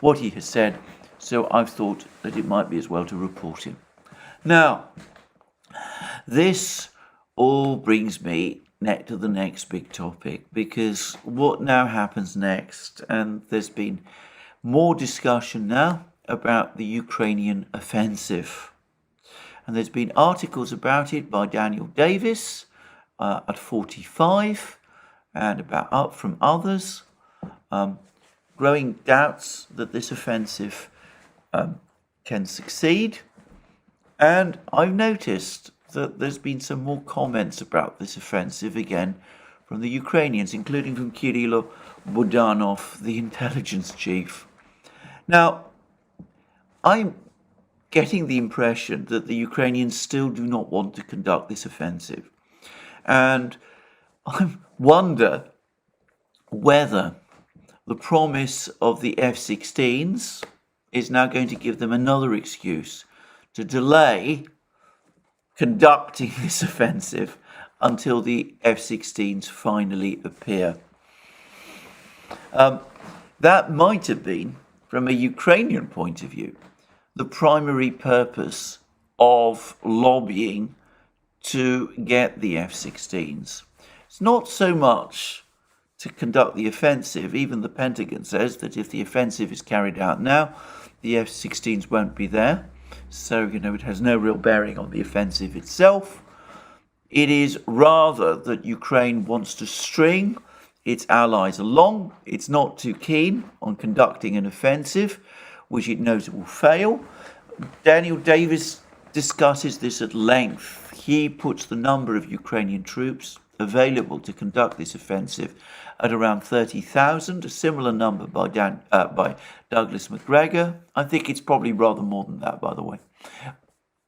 what he has said, so I've thought that it might be as well to report him. Now, this all brings me to the next big topic, because what now happens next, and there's been more discussion now about the Ukrainian offensive. And there's been articles about it by Daniel Davis at 45 and up from others, growing doubts that this offensive can succeed. And I've noticed that there's been some more comments about this offensive again from the Ukrainians, including from Kirill Budanov, the intelligence chief. Now, I'm getting the impression that the Ukrainians still do not want to conduct this offensive. And I wonder whether the promise of the F-16s is now going to give them another excuse to delay conducting this offensive until the F-16s finally appear. That might have been, from a Ukrainian point of view, the primary purpose of lobbying to get the F-16s. It's not so much to conduct the offensive. Even the Pentagon says that if the offensive is carried out now, the F-16s won't be there. So, it has no real bearing on the offensive itself. It is rather that Ukraine wants to string its allies along. It's not too keen on conducting an offensive, which it knows it will fail. Daniel Davis discusses this at length. He puts the number of Ukrainian troops available to conduct this offensive at around 30,000, a similar number by Douglas Macgregor. I think it's probably rather more than that, by the way.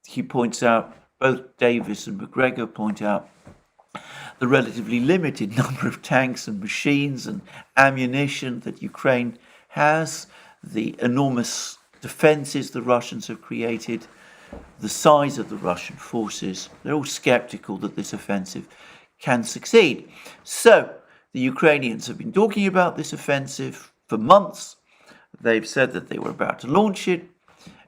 He points out, both Davis and Macgregor point out, the relatively limited number of tanks and machines and ammunition that Ukraine has, the enormous defences the Russians have created, the size of the Russian forces. They're all sceptical that this offensive can succeed. So the Ukrainians have been talking about this offensive for months. They've said that they were about to launch it,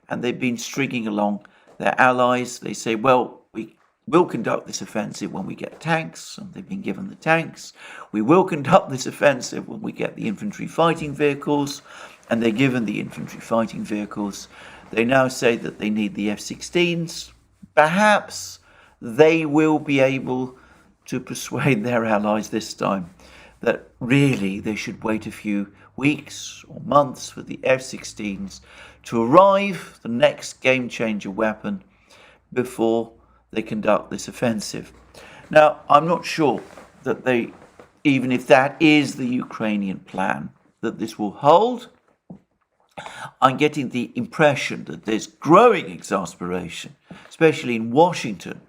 and they've been stringing along their allies. They say, well, we will conduct this offensive when we get tanks, and they've been given the tanks. We will conduct this offensive when we get the infantry fighting vehicles, and they're given the infantry fighting vehicles. They now say that they need the F-16s. Perhaps they will be able to persuade their allies this time that really they should wait a few weeks or months for the F-16s to arrive, the next game-changer weapon, before they conduct this offensive. Now, I'm not sure that even if that is the Ukrainian plan, that this will hold. I'm getting the impression that there's growing exasperation, especially in Washington,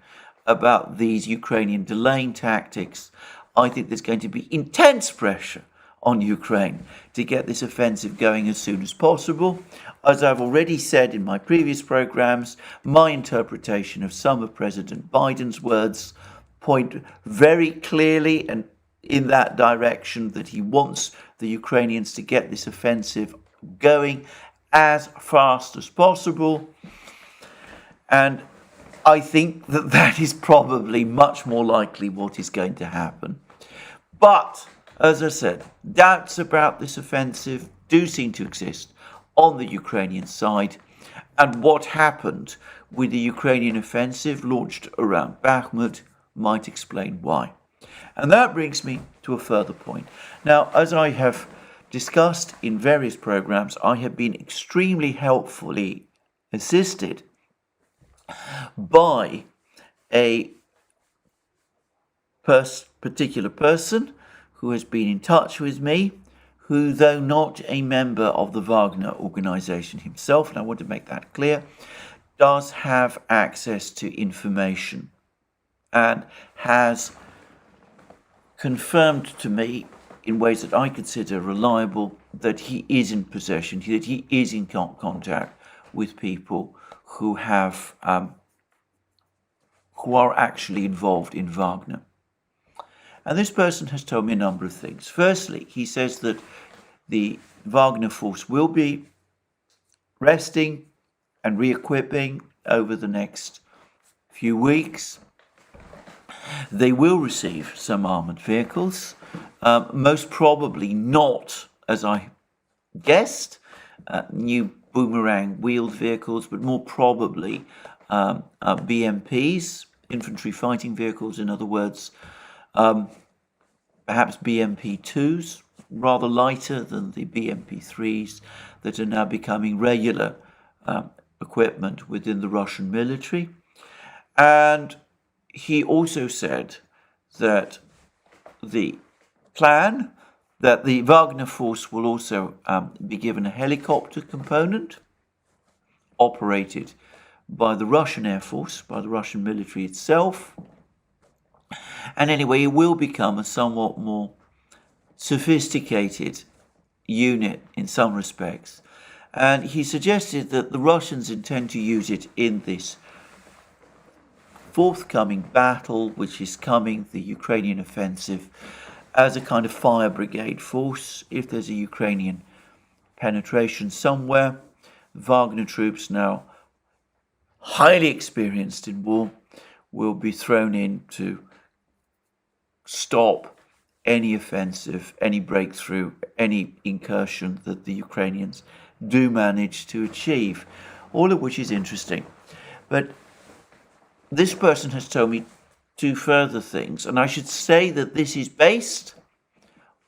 about these Ukrainian delaying tactics. I think there's going to be intense pressure on Ukraine to get this offensive going as soon as possible. As I've already said in my previous programs, my interpretation of some of President Biden's words point very clearly and in that direction, that he wants the Ukrainians to get this offensive going as fast as possible. And I think that that is probably much more likely what is going to happen. But, as I said, doubts about this offensive do seem to exist on the Ukrainian side. And what happened with the Ukrainian offensive launched around Bakhmut might explain why. And that brings me to a further point. Now, as I have discussed in various programs, I have been extremely helpfully assisted by a particular person who has been in touch with me, who, though not a member of the Wagner organization himself, and I want to make that clear, does have access to information and has confirmed to me in ways that I consider reliable that he is in possession, that he is in contact with people who have who are actually involved in Wagner. And this person has told me a number of things. Firstly, he says that the Wagner force will be resting and re-equipping over the next few weeks. They will receive some armoured vehicles, most probably not, as I guessed, new boomerang wheeled vehicles, but more probably BMPs, infantry fighting vehicles, in other words, perhaps BMP-2s, rather lighter than the BMP-3s that are now becoming regular equipment within the Russian military. And he also said that the plan that the Wagner force will also be given a helicopter component operated by the Russian Air Force, by the Russian military itself. And anyway, it will become a somewhat more sophisticated unit in some respects. And he suggested that the Russians intend to use it in this forthcoming battle, which is coming, the Ukrainian offensive, as a kind of fire brigade force. If there's a Ukrainian penetration somewhere, Wagner troops, now highly experienced in war, will be thrown in to stop any offensive, any breakthrough, any incursion that the Ukrainians do manage to achieve, all of which is interesting. But this person has told me two further things, and I should say that this is based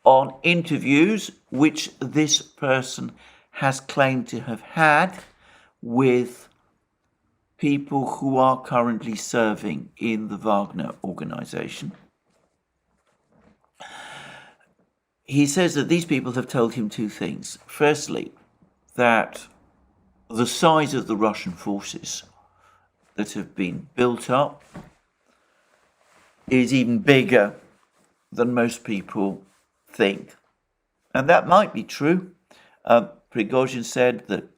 on interviews which this person has claimed to have had with people who are currently serving in the Wagner organization. He says that these people have told him two things. Firstly, that the size of the Russian forces that have been built up is even bigger than most people think. And that might be true. Prigozhin said that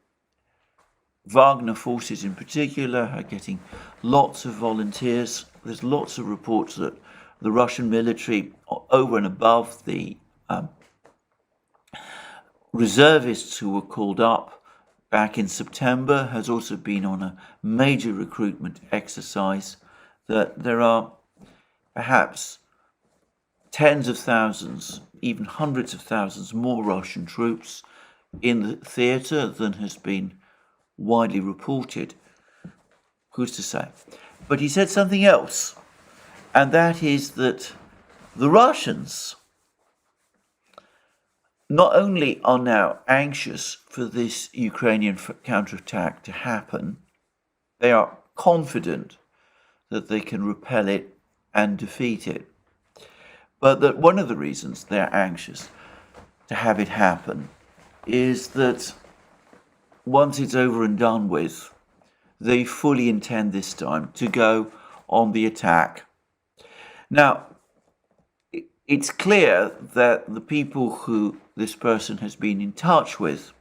Wagner forces in particular are getting lots of volunteers. There's lots of reports that the Russian military, over and above the reservists who were called up back in September, has also been on a major recruitment exercise, that there are perhaps tens of thousands, even hundreds of thousands more Russian troops in the theatre than has been widely reported. Who's to say? But he said something else, and that is that the Russians not only are now anxious for this Ukrainian counterattack to happen, they are confident that they can repel it and defeat it. But that one of the reasons they're anxious to have it happen is that once it's over and done with, they fully intend this time to go on the attack. Now, it's clear that the people who this person has been in touch with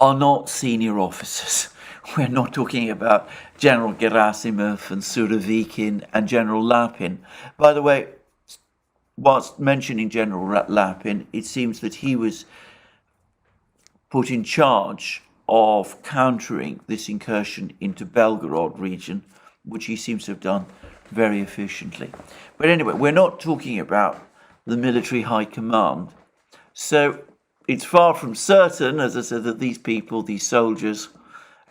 are not senior officers. We're not talking about General Gerasimov and Surovikin and General Lapin. By the way, whilst mentioning General Lapin, it seems that he was put in charge of countering this incursion into Belgorod region, which he seems to have done very efficiently. But anyway, we're not talking about the military high command. So it's far from certain, as I said, that these people, these soldiers,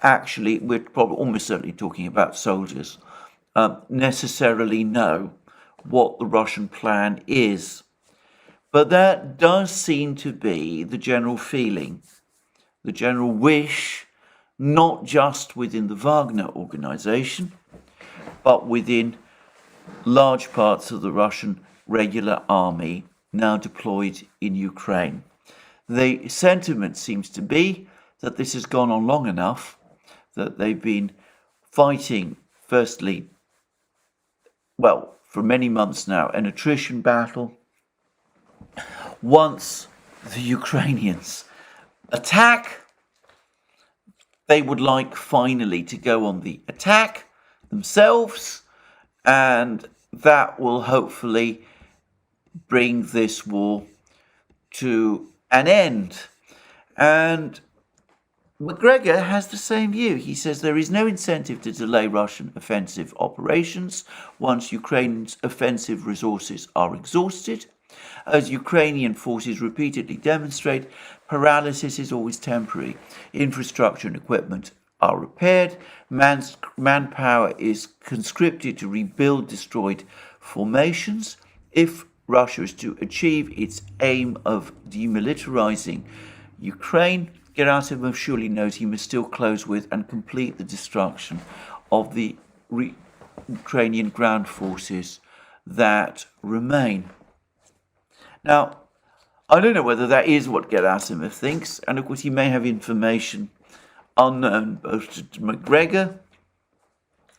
actually, we're probably almost certainly talking about soldiers, necessarily know what the Russian plan is. But that does seem to be the general feeling, the general wish, not just within the Wagner organization, but within large parts of the Russian regular army now deployed in Ukraine. The sentiment seems to be that this has gone on long enough, that they've been fighting, firstly, well, for many months now, an attrition battle. Once the Ukrainians attack, they would like finally to go on the attack themselves, and that will hopefully bring this war to an end. And McGregor has the same view. He says there is no incentive to delay Russian offensive operations once Ukraine's offensive resources are exhausted. As Ukrainian forces repeatedly demonstrate, paralysis is always temporary. Infrastructure and equipment are repaired. Manpower is conscripted to rebuild destroyed formations. If Russia is to achieve its aim of demilitarizing Ukraine, Gerasimov surely knows he must still close with and complete the destruction of the Ukrainian ground forces that remain. Now, I don't know whether that is what Gerasimov thinks, and of course he may have information unknown both to McGregor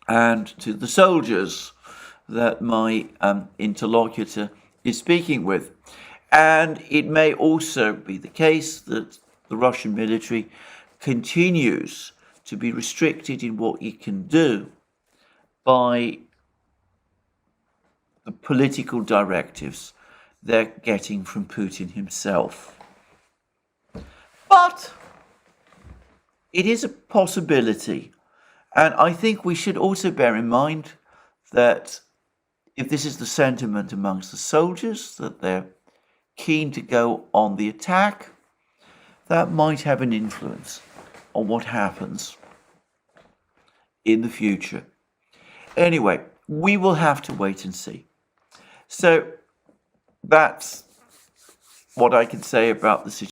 and to the soldiers that my interlocutor is speaking with. And it may also be the case that the Russian military continues to be restricted in what it can do by the political directives they're getting from Putin himself. But it is a possibility. And I think we should also bear in mind that if this is the sentiment amongst the soldiers, that they're keen to go on the attack, that might have an influence on what happens in the future. Anyway, we will have to wait and see. So that's what I can say about the situation.